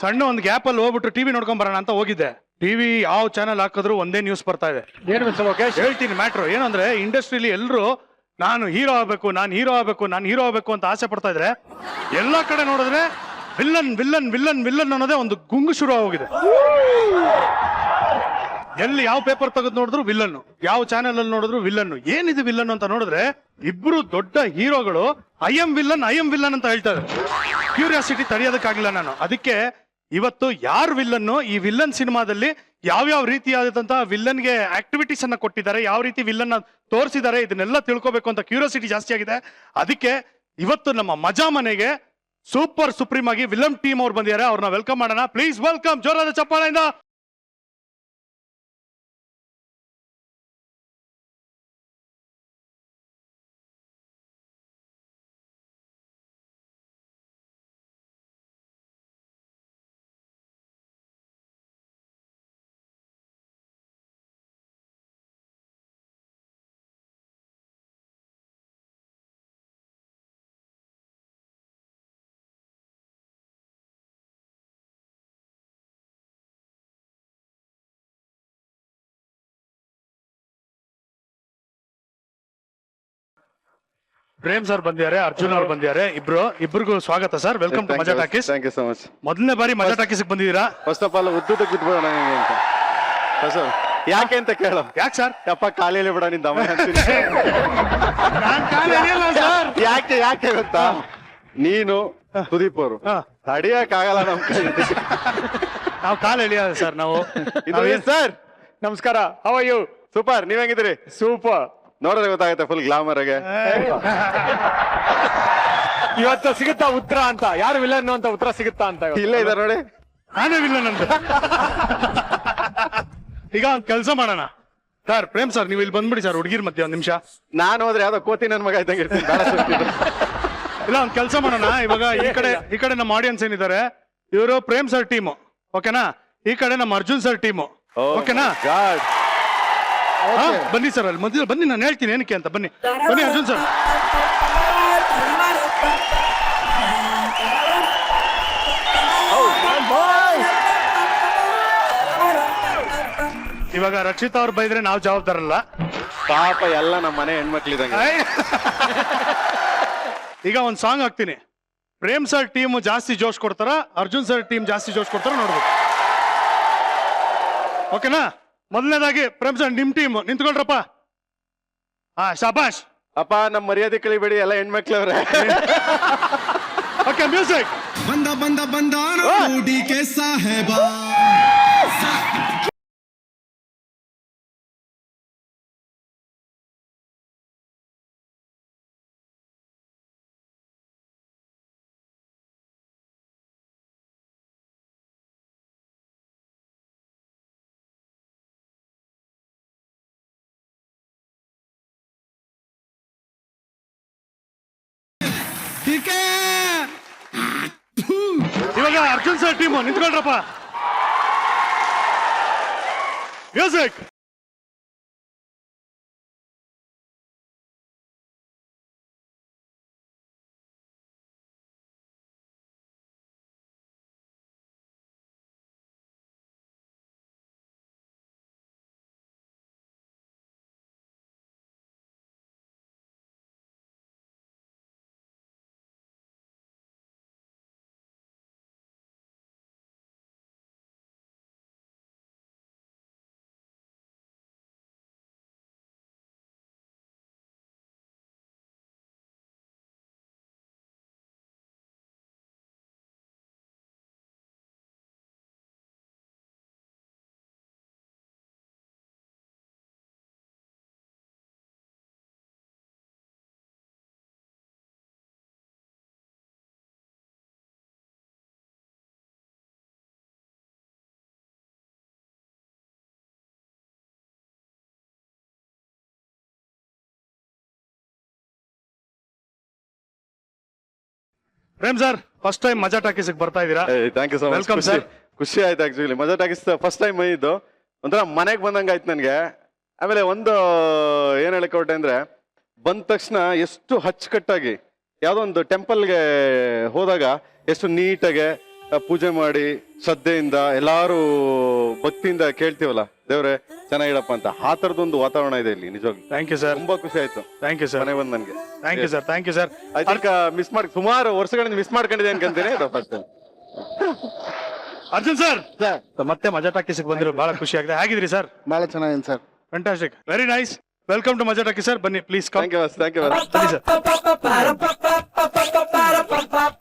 ಸಣ್ಣ ಒಂದು ಗ್ಯಾಪ್ ಅಲ್ಲಿ ಹೋಗ್ಬಿಟ್ಟು ಟಿವಿ ನೋಡ್ಕೊಂಡ್ ಬರೋಣ ಅಂತ ಹೋಗಿದ್ದೆ. ಟಿವಿ ಯಾವ ಚಾನಲ್ ಹಾಕಿದ್ರು ಒಂದೇ ನ್ಯೂಸ್ ಬರ್ತಾ ಇದೆ. ಏನ್ ಮಿಸ್ಟರ್ ಲೋಕೇಶ್? ಹೇಳ್ತೀನಿ ಮ್ಯಾಟ್ರು ಏನಂದ್ರೆ, ಇಂಡಸ್ಟ್ರಿಲಿ ಎಲ್ಲರೂ ನಾನು ಹೀರೋ ಆಗ್ಬೇಕು, ನಾನು ಹೀರೋ ಆಗ್ಬೇಕು, ನಾನು ಹೀರೋ ಆಗ್ಬೇಕು ಅಂತ ಆಸೆ ಪಡ್ತಾ ಇದ್ರೆ, ಎಲ್ಲಾ ಕಡೆ ನೋಡಿದ್ರೆ ವಿಲ್ಲನ್ ವಿಲ್ಲನ್ ವಿಲ್ಲನ್ ವಿಲ್ಲನ್ ಅನ್ನೋದೇ ಒಂದು ಗುಂಗು ಶುರು ಆಗೋಗಿದೆ. ಎಲ್ಲಿ ಯಾವ ಪೇಪರ್ ತೆಗೆದು ನೋಡಿದ್ರು ವಿಲ್ಲನ್, ಯಾವ ಚಾನೆಲ್ ಅಲ್ಲಿ ನೋಡಿದ್ರು ವಿಲ್ಲನ್. ಏನಿದೆ ವಿಲ್ಲನ್ ಅಂತ ನೋಡಿದ್ರೆ, ಇಬ್ರು ದೊಡ್ಡ ಹೀರೋಗಳು ಐ ಎಂ ವಿಲ್ಲನ್ ಅಂತ ಹೇಳ್ತಾರೆ. ಕ್ಯೂರಿಯಾಸಿಟಿ ತಡೆಯೋದಕ್ಕಾಗಿಲ್ಲ ನಾನು. ಅದಕ್ಕೆ ಇವತ್ತು ಯಾರು ವಿಲ್ಲನ್ನು, ಈ ವಿಲ್ಲನ್ ಸಿನಿಮಾದಲ್ಲಿ ಯಾವ್ಯಾವ ರೀತಿಯಾದಂತಹ ವಿಲ್ಲನ್ಗೆ ಆಕ್ಟಿವಿಟೀಸ್ ಅನ್ನ ಕೊಟ್ಟಿದ್ದಾರೆ, ಯಾವ ರೀತಿ ವಿಲ್ಲನ್ ತೋರಿಸಿದ್ದಾರೆ, ಇದನ್ನೆಲ್ಲ ತಿಳ್ಕೊಬೇಕು ಅಂತ ಕ್ಯೂರಿಯಾಸಿಟಿ ಜಾಸ್ತಿ ಆಗಿದೆ. ಅದಕ್ಕೆ ಇವತ್ತು ನಮ್ಮ ಮಜಾ ಮನೆಗೆ ಸೂಪರ್ ಸುಪ್ರೀಂ ಆಗಿ ವಿಲ್ಲನ್ ಟೀಮ್ ಅವ್ರು ಬಂದಿದ್ದಾರೆ. ಅವ್ರನ್ನ ವೆಲ್ಕಮ್ ಮಾಡೋಣ. ಪ್ಲೀಸ್ ವೆಲ್ಕಮ್, ಜೋರಾದ ಚಪ್ಪಾಳೆಯಿಂದ. ಪ್ರೇಮ್ ಸರ್ ಬಂದಿದ್ದಾರೆ, ಅರ್ಜುನ್ ಅವ್ರು ಬಂದಿದ್ದಾರೆ. ಇಬ್ರಿಗೂ ಸ್ವಾಗತ sir. Welcome to Majaa Talkies. Thank you so much. ಮೊದಲನೇ ಬಾರಿ ಮಜಾ ಟಾಕೀಸ್ ಬಂದಿದ್ದೀರಾ. ಫಸ್ಟ್ ಆಫ್ ಆಲ್ ಉದ್ದಕ್ಕೆ ಬಿಟ್ಬಿಡೋಣ ನಿಮಗೆ ಅಂತ. ಯಾಕೆ ಅಂತ ಕೇಳೋ. ಯಾಕೆ ಸರ್? ಯಪ್ಪ ಕಾಲೇಲಿ ಬಿಡ ನಿಂದ ಯಾಕೆ ಗೊತ್ತಾ, ನೀನು ಸುದೀಪ್ ಅವರು ತಡಿಯಕ್ ಆಗಲ್ಲ ನಮ್ ಕೈ. ನಾವು ಕಾಲು ಎಳಿಯ ಸರ್. ನಾವು ಸರ್ ನಮಸ್ಕಾರ. How are you? ಸೂಪರ್. ನೀವ್ ಹೆಂಗಿದ್ರಿ? ಸೂಪರ್. ನೋಡಿದ್ರೆ ಗೊತ್ತಾಗುತ್ತೆ ಫುಲ್ ಗ್ಲಾಮರ್ ಆಗಿ. ಇವತ್ತು ಸಿಗುತ್ತಾ ಉತ್ತರ ಅಂತ? ಯಾರು ವಿಲನ್ ಅಂತ ಉತ್ತರ ಸಿಗುತ್ತಾ ಅಂತ? ಇಲ್ಲೇ ಇದಾರೆ ನೋಡಿ. ನಾನೇ ವಿಲ್ಲನ್ ಅಂತ. ಈಗ ಒಂದ್ ಕೆಲಸ ಮಾಡೋಣ ಸರ್. ಪ್ರೇಮ್ ಸರ್ ನೀವು ಇಲ್ಲಿ ಬಂದ್ಬಿಡಿ ಸರ್, ಹುಡುಗಿರ್ ಮಧ್ಯೆ ಒಂದ್ ನಿಮಿಷ. ನಾನು ಹೋದ್ರೆ ಯಾವ್ದೋ ಕೋತಿ ನನ್ ಮಗ ಇದ್ದಂಗೆ ಇರ್ತೀನಿ. ಇಲ್ಲ, ಒಂದ್ ಕೆಲಸ ಮಾಡೋಣ. ಇವಾಗ ಈ ಕಡೆ ನಮ್ಮ ಆಡಿಯನ್ಸ್ ಏನಿದ್ದಾರೆ, ಇವರು ಪ್ರೇಮ್ ಸರ್ ಟೀಮು, ಓಕೆನಾ? ಈ ಕಡೆ ನಮ್ಮ ಅರ್ಜುನ್ ಸರ್ ಟೀಮು, ಓಕೆನಾ? ಬನ್ನಿ ಸರ್, ಅಲ್ಲಿ ಮಧ್ಯೆ ಬನ್ನಿ, ನಾನು ಹೇಳ್ತೀನಿ ಏನಕ್ಕೆ ಅಂತ. ಬನ್ನಿ ಅರ್ಜುನ್ ಸರ್. ಇವಾಗ ರಕ್ಷಿತಾ ಅವ್ರು ಬೈದ್ರೆ ನಾವು ಜವಾಬ್ದಾರಲ್ಲ. ಪಾಪ ಎಲ್ಲ ನಮ್ಮ ಮನೆ ಹೆಣ್ಮಕ್ಳಿದಂಗೆ. ಈಗ ಒಂದ್ ಸಾಂಗ್ ಹಾಕ್ತೀನಿ. ಪ್ರೇಮ್ ಸರ್ ಟೀಮ್ ಜಾಸ್ತಿ ಜೋಶ್ ಕೊಡ್ತಾರ, ಅರ್ಜುನ್ ಸರ್ ಟೀಮ್ ಜಾಸ್ತಿ ಜೋಶ್ ಕೊಡ್ತಾರ ನೋಡ್ಬೇಕು, ಓಕೆನಾ? ಮೊದಲನೇದಾಗಿ ಪ್ರೇಮ್ ಸರ್ ನಿಮ್ ಟೀಮ್ ನಿಂತ್ಕೊಳ್ರಪ್ಪ. ಶಾಬಾಷ್. ಅಪ್ಪ ನಮ್ ಮರ್ಯಾದೆ ಕಳಿಬೇಡಿ, ಎಲ್ಲ ಹೆಣ್ಮಕ್ಳವ್ರೆ. Okay, music. ಬಂದ ಕೆ ಸಾಹೇಬ. ಇವಾಗ ಅರ್ಜುನ್ ಸರ್ ಟೀಮ್ ನಿಂತ್ಕೊಳ್ರಪ್ಪ. Music. Prem sir, first time Maja talkies ಬರ್ತಾ ಇದೀರಾ. Thank you so much. Welcome sir. ಖುಷಿ ಆಯ್ತು ಆಕ್ಚುಲಿ. ಮಜಾ ಟಾಕೀಸ್ ಫಸ್ಟ್ ಟೈಮ್ ಬಂದಿದ್ದು, ಒಂಥರ ಮನೆಗೆ ಬಂದಂಗೆ ಆಯ್ತು ನನಗೆ. ಆಮೇಲೆ ಒಂದು ಏನ್ ಹೇಳಕ್ ಹೊರಟೆ ಅಂದ್ರೆ, ಬಂದ ತಕ್ಷಣ ಎಷ್ಟು ಅಚ್ಚುಕಟ್ಟಾಗಿ, ಯಾವುದೋ ಒಂದು ಟೆಂಪಲ್ಗೆ ಹೋದಾಗ ಎಷ್ಟು ನೀಟಾಗಿ ಪೂಜೆ ಮಾಡಿ ಶ್ರದ್ಧೆಯಿಂದ ಎಲ್ಲಾರು ಭಕ್ತಿಯಿಂದ ಕೇಳ್ತೀವಲ್ಲ ದೇವ್ರೆ ಚೆನ್ನಾಗಿಡಪ್ಪ ಅಂತ ಆ ತರದೊಂದು ವಾತಾವರಣ ಇದೆ ಇಲ್ಲಿ ನಿಜವಾಗ್ಲೂ. Thank you sir. ತುಂಬಾ ಖುಷಿ ಆಯ್ತು ಥ್ಯಾಂಕ್ ಯು ಸರ್. ಮನೆ ಬಂದ್ ನನ್ಗೆ. Thank you sir. Thank you sir. I think miss ಮಾಡಿ ಸುಮಾರು ವರ್ಷಗಳಿಂದ ಮಿಸ್ ಮಾಡ್ಕೊಂಡಿದೆ ಅನ್ಕೊಂತೀನಿ ಫಸ್ಟ್. ಅರ್ಜುನ್ ಸರ್ ಮತ್ತೆ ಮಜಾ ಟಾಕೀಸ್ ಬಂದಿರೋ ಬಹಳ ಖುಷಿ ಆಗಿದೆ. ಹೇಗಿದ್ರಿ ಸರ್? ಬಹಳ ಚೆನ್ನಾಗಿದೆ sir. Fantastic, very nice. Welcome to Majaa Talkies sir. ಬನ್ನಿ please come. Thank you thank you. ಬನ್ನಿ ಸರ್.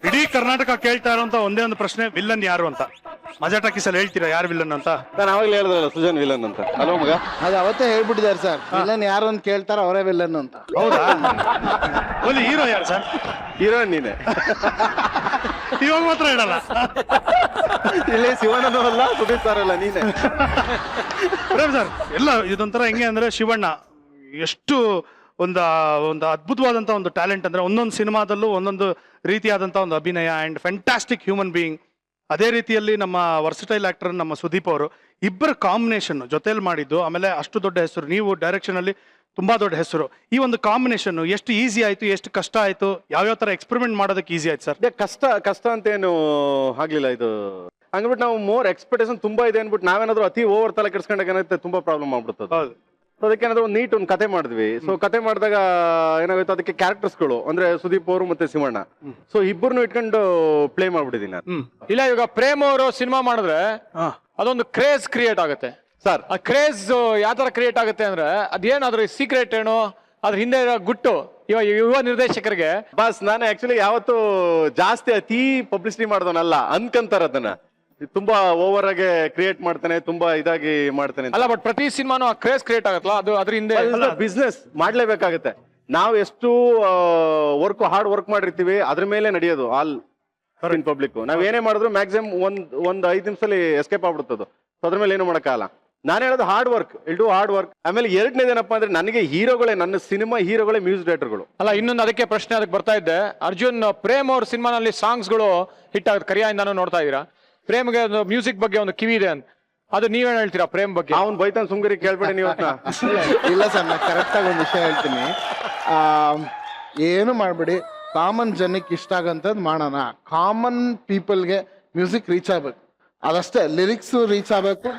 ಇಡೀ ಕರ್ನಾಟಕ ಕೇಳ್ತಾ ಇರುವಂತ ಒಂದೇ ಒಂದು ಪ್ರಶ್ನೆ, ವಿಲ್ಲನ್ ಯಾರು ಅಂತ. ಮಜಾ ಟಾಕೀಸ್ ಅಲ್ಲಿ ಹೇಳ್ತೀರಾ ಯಾರು ವಿಲ್ಲನ್ ಅಂತ? ನಾನು ಅವಾಗಲೇ ಹೇಳಿದ್ರಲ್ಲ ಸುಜನ್ ವಿಲನ್ ಅಂತ. ಅಲ್ವಾ ಮಗ? ಅದು ಅವತ್ತೇ ಹೇಳ್ಬಿಟ್ಟಿದ್ದಾರೆ ಸರ್, ವಿಲನ್ ಯಾರು ಅಂತ ಕೇಳ್ತಾರ ಅವರೇ ವಿಲನ್ ಅಂತ. ಹೌದಾ? ಓಲಿ ಹೀರೋ ಯಾರು ಸರ್? ಹೀರೋಯಿನ್ ನೀನೆ. ಇವಾಗ ಮಾತ್ರ ಹೇಳಲ್ಲ. ಇಲ್ಲಿ ಶಿವಣ್ಣನೂ ಅಲ್ಲ ಸುದೀಪ್ ಸರ್ ಅಲ್ಲ ನೀನೆ. ಪ್ರೇಮ್ ಸರ್ ಎಲ್ಲ ಇದೊಂಥರ ಹೆಂಗೆ ಅಂದ್ರೆ ಶಿವಣ್ಣ ಎಷ್ಟು ಒಂದು ಒಂದು ಅದ್ಭುತವಾದಂತ ಒಂದು ಟ್ಯಾಲೆಂಟ್ ಅಂದ್ರೆ ಒಂದೊಂದು ಸಿನಿಮಾದಲ್ಲೂ ಒಂದೊಂದು ರೀತಿಯಾದಂತ ಒಂದು ಅಭಿನಯ ಅಂಡ್ ಫ್ಯಾಂಟಾಸ್ಟಿಕ್ ಹ್ಯೂಮನ್ ಬೀಯಿಂಗ್. ಅದೇ ರೀತಿಯಲ್ಲಿ ನಮ್ಮ ವರ್ಸಟೈಲ್ ಆಕ್ಟರ್ ನಮ್ಮ ಸುದೀಪ್ ಅವರು ಇಬ್ಬರ ಕಾಂಬಿನೇಷನ್ ಜೊತೆಲಿ ಮಾಡಿದ್ದು, ಆಮೇಲೆ ಅಷ್ಟು ದೊಡ್ಡ ಹೆಸರು, ನೀವು ಡೈರೆಕ್ಷನ್ ಅಲ್ಲಿ ತುಂಬಾ ದೊಡ್ಡ ಹೆಸರು. ಈ ಒಂದು ಕಾಂಬಿನೇಷನ್ ಎಷ್ಟು ಈಸಿ ಆಯ್ತು, ಎಷ್ಟು ಕಷ್ಟ ಆಯ್ತು, ಯಾವ್ಯಾವ ತರ ಎಕ್ಸ್ಪೆರಿಮೆಂಟ್ ಮಾಡೋದಕ್ಕೆ ಈಸಿ ಆಯ್ತು ಸರ್? ಕಷ್ಟ ಅಂತ ಏನು ಆಗ್ಲಿಲ್ಲ ಇದು. ಹಂಗ್ಬಿಟ್ಟು ನಾವು ಮೋರ್ ಎಕ್ಸ್ಪೆಕ್ಟೇಷನ್ ತುಂಬಾ ಇದೆ ಅನ್ಬಿಟ್ಟು ನಾವೇನಾದ್ರು ಅತಿ ಓವರ್ ತಲೆ ಕೆಡ್ಸ್ಕೊಂಡಾಗ ಏನಾಗುತ್ತೆ ತುಂಬಾ ಪ್ರಾಬ್ಲಮ್ ಆಗ್ಬಿಡ್ತದೆ. ಹೌದು. ಅದಕ್ಕೇನಾದ್ರು ಒಂದು ನೀಟ್ ಒಂದು ಕತೆ ಮಾಡಿದ್ವಿ. ಸೊ ಕತೆ ಮಾಡಿದಾಗ ಏನಾಗುತ್ತೆ, ಅದಕ್ಕೆ ಕ್ಯಾರೆಕ್ಟರ್ಸ್ಗಳು ಅಂದ್ರೆ ಸುದೀಪ್ ಅವರು ಮತ್ತೆ ಶಿವಣ್ಣ, ಸೊ ಇಬ್ಬರನ್ನು ಇಟ್ಕೊಂಡು ಪ್ಲೇ ಮಾಡ್ಬಿಟ್ಟಿದ್ದೀನಿ ನಾನು. ಇಲ್ಲ, ಇವಾಗ ಪ್ರೇಮ್ ಅವರು ಸಿನಿಮಾ ಮಾಡಿದ್ರೆ ಅದೊಂದು ಕ್ರೇಜ್ ಕ್ರಿಯೇಟ್ ಆಗುತ್ತೆ ಸರ್. ಆ ಕ್ರೇಜ್ ಯಾವ ತರ ಕ್ರಿಯೇಟ್ ಆಗುತ್ತೆ ಅಂದ್ರೆ ಅದೇನಾದ್ರೂ ಸೀಕ್ರೆಟ್ ಏನೋ ಅದ್ರ ಹಿಂದೆ ಇರೋ ಗುಟ್ಟು ಇವಾಗ ಯುವ ನಿರ್ದೇಶಕರಿಗೆ. ಬಾಸ್ ನಾನು ಆಕ್ಚುಲಿ ಯಾವತ್ತು ಜಾಸ್ತಿ ಅತಿ ಪಬ್ಲಿಸಿಟಿ ಮಾಡ್ದವನಲ್ಲ ಅನ್ಕಂತಾರ ಅದನ್ನ. ತುಂಬಾ ಓವರ್ ಆಗಿ ಕ್ರಿಯೇಟ್ ಮಾಡ್ತಾನೆ, ತುಂಬಾ ಇದಾಗಿ ಮಾಡ್ತಾನೆ ಅಲ್ಲ, ಬಟ್ ಪ್ರತಿ ಸಿನಿಮಾನು ಆ ಕ್ರೇಜ್ ಕ್ರಿಯೇಟ್ ಆಗತ್ತಲ್ಲ, ಅದು ಅದ್ರ ಹಿಂದೆ ಬಿಸ್ನೆಸ್ ಮಾಡ್ಲೇಬೇಕಾಗತ್ತೆ. ನಾವು ಎಷ್ಟು ಹಾರ್ಡ್ ವರ್ಕ್ ಮಾಡಿರ್ತೀವಿ ಅದ್ರ ಮೇಲೆ ನಡೆಯೋದು ಆಲ್ ಇನ್ ಪಬ್ಲಿಕ್. ನಾವ್ ಏನೇ ಮಾಡಿದ್ರು ಮ್ಯಾಕ್ಸಿಮಮ್ ಒಂದ್ 5 ನಿಮಿಷದಲ್ಲಿ ಎಸ್ಕೇಪ್ ಆಗ್ಬಿಡ್ತದೆ. ಸೊ ಅದ್ರ ಮೇಲೆ ಏನು ಮಾಡಕ್ಕಾಗಲ್ಲ. ನಾನು ಹೇಳೋದು ಹಾರ್ಡ್ ವರ್ಕ್, ಹಾರ್ಡ್ ವರ್ಕ್. ಆಮೇಲೆ ಎರಡನೇದೇನಪ್ಪ ಅಂದ್ರೆ ನನಗೆ ಹೀರೋಗಳೇ, ನನ್ನ ಸಿನಿಮಾ ಹೀರೋಗಳೇ ಮ್ಯೂಸಿಕ್ ಡೈರೆಕ್ಟರ್ಗಳು. ಅಲ್ಲ, ಇನ್ನೊಂದು ಅದಕ್ಕೆ ಪ್ರಶ್ನೆ ಅದಕ್ಕೆ ಬರ್ತಾ ಇದ್ದೆ. ಅರ್ಜುನ್ ಪ್ರೇಮ್ ಅವ್ರ ಸಿನಿಮಾನಲ್ಲಿ ಸಾಂಗ್ಸ್ಗಳು ಹಿಟ್ ಆಗುತ್ತೆ, ಕರಿಯಾಯಿಂದಾನು ನೋಡ್ತಾ ಇದೀರಾ. ಪ್ರೇಮ್ಗೆ ಒಂದು ಮ್ಯೂಸಿಕ್ ಬಗ್ಗೆ ಒಂದು ಕಿವಿ ಇದೆ ಅಂತ, ಅದು ನೀವೇನ್ ಹೇಳ್ತೀರಾ ಪ್ರೇಮ್ ಬಗ್ಗೆ? ಅವ್ನ್ ಬೈತಾನ್ ಸುಮ್ಗರಿ ಕೇಳ್ಬೇಡಿ ನೀವು. ಇಲ್ಲ ಸರ್, ನಾನು ಕರೆಕ್ಟ್ ಆಗಿ ಒಂದು ವಿಷಯ ಹೇಳ್ತೀನಿ. ಏನು ಮಾಡ್ಬೇಡಿ, ಕಾಮನ್ ಜನಕ್ಕೆ ಇಷ್ಟ ಆಗಂತದ್ ಮಾಡೋಣ. ಕಾಮನ್ ಪೀಪಲ್ಗೆ ಮ್ಯೂಸಿಕ್ ರೀಚ್ ಆಗ್ಬೇಕು, ಅದಷ್ಟೇ. ಲಿರಿಕ್ಸ್ ರೀಚ್ ಆಗ್ಬೇಕು,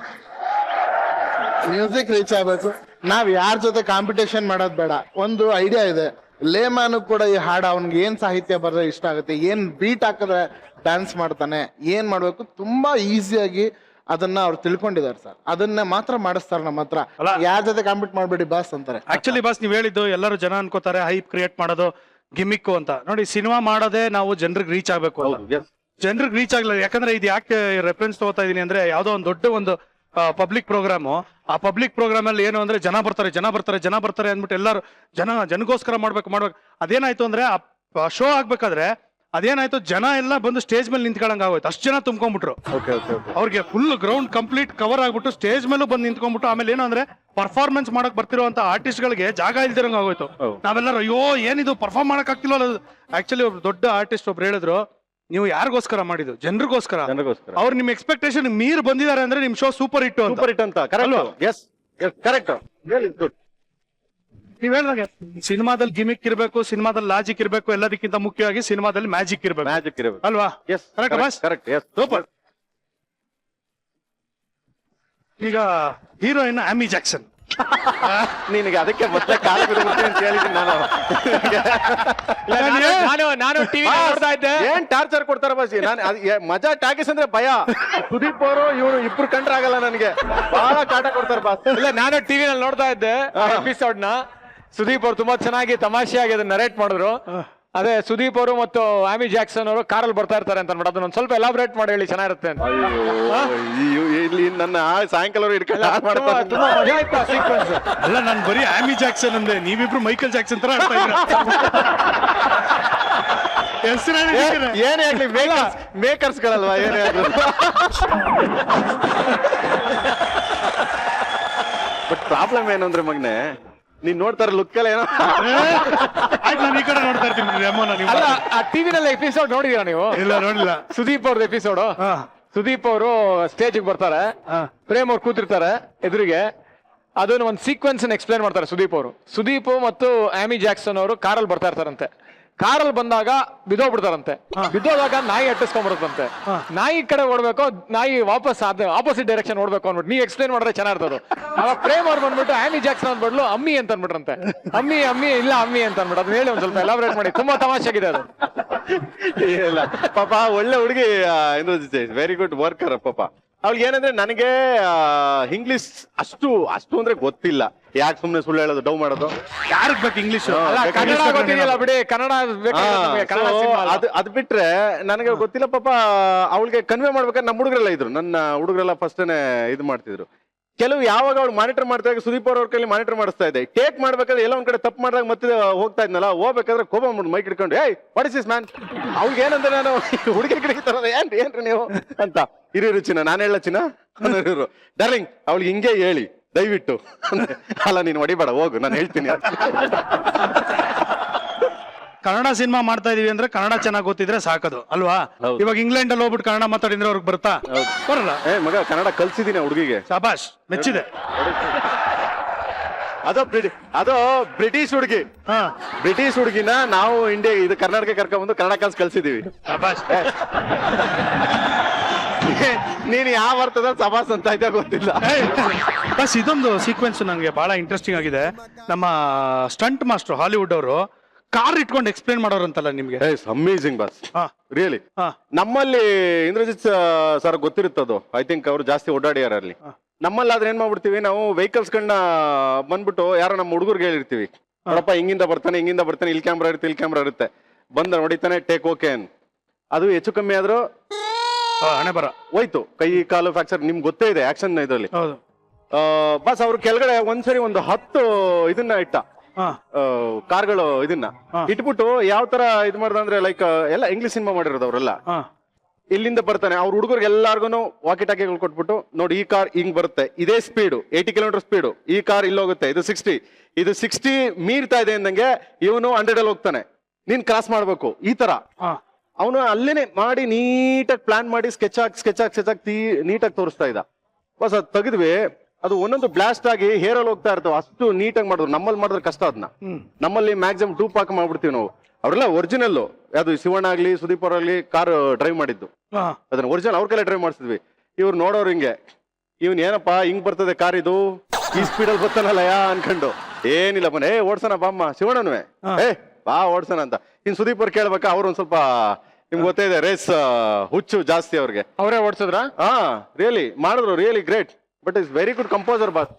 ಮ್ಯೂಸಿಕ್ ರೀಚ್ ಆಗ್ಬೇಕು. ನಾವ್ ಯಾರ ಜೊತೆ ಕಾಂಪಿಟೇಷನ್ ಮಾಡೋದ್ ಬೇಡ. ಒಂದು ಐಡಿಯಾ ಇದೆ, ಲೇಮ್ಯಾನು ಕೂಡ ಈ ಹಾಡು ಅವ್ನಿಗೆ ಏನ್ ಸಾಹಿತ್ಯ ಬರೆದ್ರೆ ಇಷ್ಟ ಆಗುತ್ತೆ, ಏನ್ ಬೀಟ್ ಹಾಕಿದ್ರೆ ಡ್ಯಾನ್ಸ್ ಮಾಡ್ತಾನೆ, ಏನ್ ಮಾಡ್ಬೇಕು, ತುಂಬಾ ಈಸಿಯಾಗಿ ಅದನ್ನ ಅವ್ರು ತಿಳ್ಕೊಂಡಿದ್ದಾರೆ ಸರ್. ಅದನ್ನ ಮಾತ್ರ ಮಾಡಿಸ್ತಾರೆ ನಮ್ಮ ಹತ್ರ. ಯಾರ ಜೊತೆ ಕಾಂಪಿಟ್ ಮಾಡ್ಬೇಡಿ ಬಾಸ್ ಅಂತಾರೆ. ಆಕ್ಚುಲಿ ಬಾಸ್ ನೀವ್ ಹೇಳಿದ್ದು ಎಲ್ಲರೂ ಜನ ಅನ್ಕೋತಾರೆ ಹೈಪ್ ಕ್ರಿಯೇಟ್ ಮಾಡೋದು ಗಿಮಿಕ್ಕು ಅಂತ. ನೋಡಿ, ಸಿನಿಮಾ ಮಾಡೋದೇ ನಾವು ಜನರಿಗೆ ರೀಚ್ ಆಗ್ಬೇಕು. ಜನರಿಗೆ ರೀಚ್ ಆಗ್ಲಿಲ್ಲ. ಯಾಕಂದ್ರೆ ಇದು ಯಾಕೆ ರೆಫರೆನ್ಸ್ ತಗೋತಾ ಇದೀನಿ ಅಂದ್ರೆ, ಯಾವ್ದೋ ಒಂದು ದೊಡ್ಡ ಒಂದು ಪಬ್ಲಿಕ್ ಪ್ರೋಗ್ರಾಮು. ಆ ಪಬ್ಲಿಕ್ ಪ್ರೋಗ್ರಾಮ್ ಅಲ್ಲಿ ಏನು ಅಂದ್ರೆ ಜನ ಬರ್ತಾರೆ ಅಂದ್ಬಿಟ್ಟು ಎಲ್ಲರೂ ಜನಗೋಸ್ಕರ ಮಾಡ್ಬೇಕು. ಅದೇನಾಯ್ತು ಅಂದ್ರೆ ಆ ಶೋ ಆಗ್ಬೇಕಾದ್ರೆ ಅದೇನಾಯ್ತು, ಜನ ಎಲ್ಲ ಬಂದು ಸ್ಟೇಜ್ ಮೇಲೆ ನಿಂತ್ಕೊಳ್ಳಂಗ ಆಗೋಯ್ತು. ಅಷ್ಟು ಜನ ತುಂಬ್ಕೊಂಡ್ಬಿಟ್ರು. ಅವ್ರಿಗೆ ಫುಲ್ ಗ್ರೌಂಡ್ ಕಂಪ್ಲೀಟ್ ಕವರ್ ಆಗ್ಬಿಟ್ಟು ಸ್ಟೇಜ್ ಮೇಲೂ ಬಂದು ನಿಂತ್ಕೊಂಡ್ಬಿಟ್ಟು, ಆಮೇಲೆ ಏನು ಅಂದ್ರೆ ಪರ್ಫಾರ್ಮೆನ್ಸ್ ಮಾಡಕ್ ಬರ್ತಿರುವಂತ ಆರ್ಟಿಸ್ಟ್ ಗಳಿಗೆ ಜಾಗ ಇಲ್ದಿರಂಗ ಆಗೋಯ್ತು. ನಾವೆಲ್ಲರೂ ಅಯ್ಯೋ ಏನಿದು ಪರ್ಫಾರ್ಮ್ ಮಾಡಕ್ ಆಗ್ತಿಲ್ಲ. ಆಕ್ಚುಲಿ ಒಬ್ರು ದೊಡ್ಡ ಆರ್ಟಿಸ್ಟ್ ಒಬ್ರು ಹೇಳಿದ್ರು, ನೀವು ಯಾರಿಗೋಸ್ಕರ ಮಾಡಿದ್ದು? ಜನರಿಗೋಸ್ಕರ. ಅವ್ರು ನಿಮ್ ಎಕ್ಸ್ಪೆಕ್ಟೇಷನ್ ಮೀರ್ ಬಂದಿದ್ದಾರೆ ಅಂದ್ರೆ ನಿಮ್ ಶೋ ಸೂಪರ್ ಹಿಟ್ ಅಂತ. ಕರೆಕ್ಟ್. ನೀವ್ ಹೇಳಿದಾಗ ಸಿನಿಮಾದಲ್ಲಿ ಗಿಮಿಕ್ ಇರ್ಬೇಕು, ಸಿನಿಮಾದಲ್ಲಿ ಲಾಜಿಕ್ ಇರ್ಬೇಕು, ಎಲ್ಲದಕ್ಕಿಂತ ಮುಖ್ಯವಾಗಿ ಸಿನಿಮಾದಲ್ಲಿ ಮ್ಯಾಜಿಕ್ ಇರ್ಬೇಕು ಅಲ್ವಾ? ಕರೆಕ್ಟ್. ಸೂಪರ್. ಈಗ ಹೀರೋಯಿನ್ ಆಮಿ ಜಾಕ್ಸನ್. ನಿನಗೆ ಅದಕ್ಕೆ ಮತ್ತೆ ಕಾಲ ಬಿಡುತ್ತೆ ಅಂತ ಹೇಳಿದ್ದೀನಿ ನಾನು. ನಾನು ಟಿವಿ ನೋಡ್ತಾ ಇದ್ದೆ. ಏನ್ ಟಾರ್ಚರ್ ಕೊಡ್ತಾರ ಬಾಸಿ. ಮಜಾ ಟಾಕೀಸ್ ಅಂದ್ರೆ ಭಯ. ಸುದೀಪ್ ಅವರು ಇವ್ರು ಇಬ್ರು ಕಂಡ್ರೆ ಆಗಲ್ಲ ನನಗೆ, ಬಹಳ ಕಾಟ ಕೊಡ್ತಾರ ಬಾಸ್. ಇಲ್ಲ, ನಾನು ಟಿವಿನಲ್ಲಿ ನೋಡ್ತಾ ಇದ್ದೆ ಎಪಿಸೋಡ್ ನ. ಸುದೀಪ್ ಅವರು ತುಂಬಾ ಚೆನ್ನಾಗಿ ತಮಾಷೆಯಾಗಿ ಅದನ್ನ ನರೇಟ್ ಮಾಡಿದ್ರು. ಅದೇ ಸುದೀಪ್ ಅವರು ಮತ್ತು ಆಮಿ ಜಾಕ್ಸನ್ ಅವರು ಕಾರಲ್ಲಿ ಬರ್ತಾ ಇರ್ತಾರೆ ಅಂತ ನೋಡೋದು. ಒಂದು ಸ್ವಲ್ಪ ಎಲಾಬ್ರೇಟ್ ಮಾಡಿ ಹೇಳಿ, ಚೆನ್ನಾಗಿರುತ್ತೆ ಅಂತ. ಇಲ್ಲಿ ನನ್ನ ಸಾಯಂಕಾಲ ಸೀಕ್ವೆನ್ಸ್ ಅಲ್ಲ, ನಾನು ಬರೀ ಆಮಿ ಜಾಕ್ಸನ್ ಅಂದೆ, ನೀವಿಬ್ರು ಮೈಕಲ್ ಜಾಕ್ಸನ್ ತರ ಆಡ್ತಾ ಇದ್ದೀರಾ. ಏನೇ ಆಗ್ಲಿ ಮೇಕರ್ಸ್ ಗಳಲ್ವಾ, ಏನೇ ಆಗ್ಲಿ. ಬಟ್ ಪ್ರಾಬ್ಲಮ್ ಏನು ಅಂದ್ರೆ ಮಗನೆ, ನೀನ್ ನೋಡ್ತಾರ ಲುಕ್ ಎಲ್ಲ ಏನೋ. ನಾನು ಈ ಕಡೆ ನೋಡ್ತಾ ಇರ್ತೀನಿ. ಅಲ್ಲ, ಆ ಟಿವಿನಲ್ಲಿ ಎಪಿಸೋಡ್ ನೋಡಿದೀರಾ ನೀವು? ಇಲ್ಲ, ನೋಡಿಲ್ಲ. ಸುದೀಪ್ ಅವ್ರದ್ದು ಎಪಿಸೋಡ್. ಸುದೀಪ್ ಅವರು ಸ್ಟೇಜ್ಗೆ ಬರ್ತಾರೆ, ಪ್ರೇಮ್ ಅವ್ರು ಕೂತಿರ್ತಾರೆ ಎದುರಿಗೆ. ಅದನ್ನ ಒಂದು ಸೀಕ್ವೆನ್ಸ್ ಎಕ್ಸ್ಪ್ಲೇನ್ ಮಾಡ್ತಾರೆ ಸುದೀಪ್ ಅವರು. ಸುದೀಪ್ ಮತ್ತು ಆಮಿ ಜಾಕ್ಸನ್ ಅವರು ಕಾರಲ್ಲಿ ಬರ್ತಾ ಇರ್ತಾರಂತೆ. ಕಾರಲ್ಲಿ ಬಂದಾಗ ಬಿದ್ದೋಗ್ಬಿಡ್ತಾರಂತೆ. ಬಿದ್ದೋದಾಗ ನಾಯಿ ಅಟ್ಟಿಸ್ಕೊಂಡ್ಬರುತ್ತಂತೆ. ನಾಯಿ ಕಡೆ ಓಡ್ಬೇಕು, ನಾಯಿ ವಾಪಸ್ ಆಪೋಸಿಟ್ ಡೈರೆಕ್ಷನ್ ಓಡ್ಬೇಕು ಅಂದ್ಬಿಟ್ಟು ನೀವ್ ಎಕ್ಸ್ಪ್ಲೈನ್ ಮಾಡಿದ್ರೆ ಚೆನ್ನಾಗಿರ್ತದೆ. ಅವಾಗ ಪ್ರೇಮ್ ಅವ್ರು ಬಂದ್ಬಿಟ್ಟು ಆಮಿ ಜಾಕ್ಸನ್ ಅಂದ್ಬಿಡ್ಲು ಅಮ್ಮಿ ಅಂತ ಅನ್ಬಿಟ್ರಂತೆ. ಅಮ್ಮಿ ಇಲ್ಲ ಅಮ್ಮಿ ಅಂತ ಅನ್ಬಿಟ್ಟು ಅದನ್ನ ಹೇಳಿ ಒಂದ್ ಸ್ವಲ್ಪ ಎಲಾಬ್ರೇಟ್ ಮಾಡಿ. ತುಂಬಾ ತಮಾಷೆಗಿದೆ ಅದು. ಇಲ್ಲ ಪಾಪ ಒಳ್ಳೆ ಹುಡುಗಿ, ವೆರಿ ಗುಡ್ ವರ್ಕರ್ ಪಾಪ. ಅವ್ಳಿಗೆ ಏನಂದ್ರೆ ನನಗೆ ಇಂಗ್ಲಿಷ್ ಅಷ್ಟು ಅಂದ್ರೆ ಗೊತ್ತಿಲ್ಲ. ಯಾಕೆ ಸುಮ್ನೆ ಸುಳ್ಳು ಹೇಳೋದು, ಡೌ ಮಾಡೋದು, ಯಾರಿಗ್ ಬೇಕು ಇಂಗ್ಲಿಷ್? ಅಲ್ಲ, ಕನ್ನಡ ಗೊತ್ತಿದೆಯಲ್ಲ ಬಿಡಿ, ಕನ್ನಡ ಬೇಕಾಗಿರೋದು ನಮ್ಗೆ, ಕನ್ನಡ ಸಿನಿಮಾ ಅಲ್ಲ. ಅದ್ ಬಿಟ್ರೆ ನನಗೆ ಗೊತ್ತಿಲ್ಲ ಪಾಪ. ಅವಳಿಗೆ ಕನ್ವೆ ಮಾಡ್ಬೇಕಾದ್ರೆ ನಮ್ಮ ಹುಡುಗರೆಲ್ಲ ಇದ್ರು, ನನ್ನ ಹುಡುಗರೆಲ್ಲ ಫಸ್ಟ್ನೇ ಇದು ಮಾಡ್ತಿದ್ರು. ಕೆಲವು ಯಾವಾಗ ಅವ್ಳು ಮಾನಿಟರ್ ಮಾಡ್ತಾ ಇದ್ದ, ಸುದೀಪ್ ಅವ್ರ ಕೈಲಿ ಮಾನಿಟರ್ ಮಾಡಿಸ್ತಾ ಇದ್ದೆ. ಟೇಕ್ ಮಾಡ್ಬೇಕಾದ್ರೆ ಎಲ್ಲ ಒಂದ್ ಕಡೆ ತಪ್ಪು ಮಾಡಿದಾಗ ಮತ್ತೆ ಹೋಗ್ತಾ ಇದ್ನಲ್ಲ, ಹೋಗ್ಬೇಕಾದ್ರೆ ಕೋಪ ಮಾಡ್ಬಿಟ್ಟು ಮೈಕ್ ಇಟ್ಕೊಂಡು ಏಯ್ ವಾಟ್ ಇಸ್ ದಿಸ್ ಮ್ಯಾನ್, ಅವ್ಳಿಗೆ ಏನಂದ್ರೆ ನಾನು ಹುಡುಗಿ ಕಡೆಗೆ ತರೋದು ಏನ್ರಿ ನೀವು ಅಂತ. ಇರು ಚಿನ್ನ, ನಾನು ಹೇಳ ಚಿನ್ನ ಇರು ಡಾರ್ಲಿಂಗ್, ಅವಳಿಗೆ ಹಿಂಗೆ ಹೇಳಿ ದಯವಿಟ್ಟು. ಅಲ್ಲ ನೀನು ಹೊಡಿಬೇಡ, ಹೋಗು ನಾನು ಹೇಳ್ತೀನಿ. ಕನ್ನಡ ಸಿನಿಮಾ ಮಾಡ್ತಾ ಇದೀವಿ ಅಂದ್ರೆ ಕನ್ನಡ ಚೆನ್ನಾಗಿ ಗೊತ್ತಿದ್ರೆ ಸಾಕದು ಅಲ್ವಾ? ಇವಾಗ ಇಂಗ್ಲೆಂಡ್ ಅಲ್ಲಿ ಹೋಗ್ಬಿಟ್ಟು ಕನ್ನಡ ಮಾತಾಡಿದ್ರೆ ಅವ್ರಿಗೆ ಬರ್ತಾ? ಬರಲ್ಲ. ಮಗ ಕನ್ನಡ ಕಲ್ಸಿದೀನಿ ಹುಡುಗಿಗೆ. ಶಾಬಾಷ್, ಮೆಚ್ಚಿದೆ. ಅದು ಬ್ರಿಟಿಷ್ ಹುಡುಗಿ. ಬ್ರಿಟಿಷ್ ಹುಡುಗಿನ ನಾವು ಇಂಡಿಯಾ ಇದು ಕರ್ನಾಟಕ ಕರ್ಕೊಂಡ್ಬಂದು ಕನ್ನಡ ಕಲ್ಸಿದೀವಿ. ಶಾಬಾಷ್. ನೀನ್ ಯಾವ ಅರ್ಥದಲ್ಲಿ ಸಭಾಸ್ ಅಂತ ಇದ್ದ ಗೊತ್ತಿಲ್ಲ. ಬಸ್ ಇದೊಂದು ಸೀಕ್ವೆನ್ಸ್ ನಂಗೆ ಬಹಳ ಇಂಟ್ರೆಸ್ಟಿಂಗ್ ಆಗಿದೆ. ನಮ್ಮ ಸ್ಟಂಟ್ ಮಾಸ್ಟರ್ ಹಾಲಿವುಡ್ ಅವರು ಕಾರ್ ಇಟ್ಕೊಂಡು ಎಕ್ಸ್ಪ್ಲೇನ್ ಮಾಡೋರು ಅಂತಲ್ಲ ನಿಮ್ಗೆ? Amazing bus, really. ನಮ್ಮಲ್ಲಿ ಇಂದ್ರಜಿತ್ ಸರ್ ಗೊತ್ತಿರುತ್ತದು, ಐ ಥಿಂಕ್ ಅವ್ರು ಜಾಸ್ತಿ ಓಡಾಡಿಯಾರ ಅಲ್ಲಿ. ನಮ್ಮಲ್ಲಿ ಆದ್ರೆ ಏನ್ ಮಾಡ್ಬಿಡ್ತೀವಿ ನಾವು, ವೆಹಿಕಲ್ಸ್ ಗಳನ್ನ ಬಂದ್ಬಿಟ್ಟು ಯಾರೋ ನಮ್ಮ ಹುಡುಗರ್ಗೆ ಹೇಳಿರ್ತೀವಿ, ನೋಡಪ್ಪ ಹಿಂಗಿಂದ ಬರ್ತಾನೆ ಇಲ್ಲಿ ಕ್ಯಾಮ್ರಾ ಇರುತ್ತೆ, ಬಂದ ನೋಡಿತಾನೆ ಟೇಕ್ ಓಕೆ ಅನ್. ಅದು ಹೆಚ್ಚು ಕಮ್ಮಿ ಆದ್ರೂ ಹಣೆ ಬರ ಹೋಯ್ತು, ಕೈ ಕಾಲು ಫ್ರಾಕ್ಚರ್. ನಿಮ್ಗೆ ಗೊತ್ತೇ ಇದೆ ಆಕ್ಷನ್ ಇದರಲ್ಲಿ. ಬಸ್ ಅವ್ರ ಕೆಳಗಡೆ ಒಂದ್ಸರಿ ಒಂದು 10 ಇದನ್ನ ಇಟ್ಟ, ಕಾರ್ಗಳು ಇದನ್ನ ಇಟ್ಬಿಟ್ಟು ಯಾವ ತರ ಇದ್ ಮಾಡ್ದ ಅಂದ್ರೆ, ಲೈಕ್ ಎಲ್ಲ ಇಂಗ್ಲಿಷ್ ಸಿನಿಮಾ ಮಾಡಿರೋದು ಅವರೆಲ್ಲ. ಇಲ್ಲಿಂದ ಬರ್ತಾನೆ, ಅವ್ರ ಹುಡುಗರಿಗೆ ಎಲ್ಲಾರ್ಗು ವಾಕಿ ಟಾಕಿಗಳು ಕೊಟ್ಬಿಟ್ಟು, ನೋಡಿ ಈ ಕಾರ್ ಹಿಂಗ್ ಬರುತ್ತೆ, ಇದೇ ಸ್ಪೀಡು 80 ಕಿಲೋಮೀಟರ್ ಸ್ಪೀಡು, ಈ ಕಾರ್ ಇಲ್ಲಿ ಹೋಗುತ್ತೆ, ಇದು 60 ಮೀರ್ತಾ ಇದೆ ಅಂದಂಗೆ ಇವನು 100 ಅಲ್ಲಿ ಹೋಗ್ತಾನೆ, ನೀನ್ ಕ್ರಾಸ್ ಮಾಡ್ಬೇಕು ಈ ತರ. ಅವನು ಅಲ್ಲೇನೆ ಮಾಡಿ ನೀಟಾಗಿ ಪ್ಲಾನ್ ಮಾಡಿ ಸ್ಕೆಚ್ ಹಾಕಿ ನೀಟಾಗಿ ತೋರಿಸ್ತಾ ಇದ್ದ. ಬಸ್ ಅದ್ ತೆಗೆದ್ವಿ, ಅದು ಒಂದೊಂದು ಬ್ಲಾಸ್ಟ್ ಆಗಿ ಹೇರಲ್ಲಿ ಹೋಗ್ತಾ ಇರ್ತಾವ, ಅಷ್ಟು ನೀಟಾಗಿ ಮಾಡಿದ್ರು. ನಮ್ಮಲ್ಲಿ ಮಾಡಿದ್ರೆ ಕಷ್ಟ ಅದನ್ನ. ನಮ್ಮಲ್ಲಿ ಮ್ಯಾಕ್ಸಿಮಮ್ 2 ಪಾಕ್ ಮಾಡ್ಬಿಡ್ತೀವಿ ನಾವು. ಅವ್ರೆಲ್ಲ ಒರಿಜಿನಲ್, ಯಾವ್ದು ಶಿವಣ್ಣ ಆಗ್ಲಿ ಸುದೀಪ್ ಅವ್ರಾಗ್ಲಿ ಕಾರ್ ಡ್ರೈವ್ ಮಾಡಿದ್ದು, ಅದನ್ನ ಒರಿಜಿನಲ್ ಅವ್ರ ಕೈಲೇ ಡ್ರೈವ್ ಮಾಡಿಸಿದ್ವಿ. ಇವ್ರು ನೋಡೋರು ಹಿಂಗೆ, ಇವ್ನ್ ಏನಪ್ಪಾ ಹಿಂಗ್ ಬರ್ತದೆ ಕಾರ್, ಇದು ಈ ಸ್ಪೀಡಲ್ಲಿ ಬರ್ತಾನಲ್ಲ ಅನ್ಕೊಂಡು. ಏನಿಲ್ಲ ಬನ್ನಿ ಓಡ್ಸೋಣ ಬಾಮ್ಮ, ಶಿವಣ್ಣನುವೆ ಬಾ ಓಡ್ಸೋಣ ಅಂತ. ಇನ್ ಸುದೀಪ್ ಅವ್ರು ಕೇಳ್ಬೇಕಾ, ಅವ್ರು ಒಂದ್ ಸ್ವಲ್ಪ ನಿಮ್ಗೆ ಗೊತ್ತೇ ಇದೆ ರೇಸ್ ಹುಚ್ಚು ಜಾಸ್ತಿ ಅವ್ರಿಗೆ. ಅವರೇ ಓಡಿಸಿದ್ರ? ರಿಯಲಿ ಮಾಡಿದ್ರು, really great. But is very good composer boss.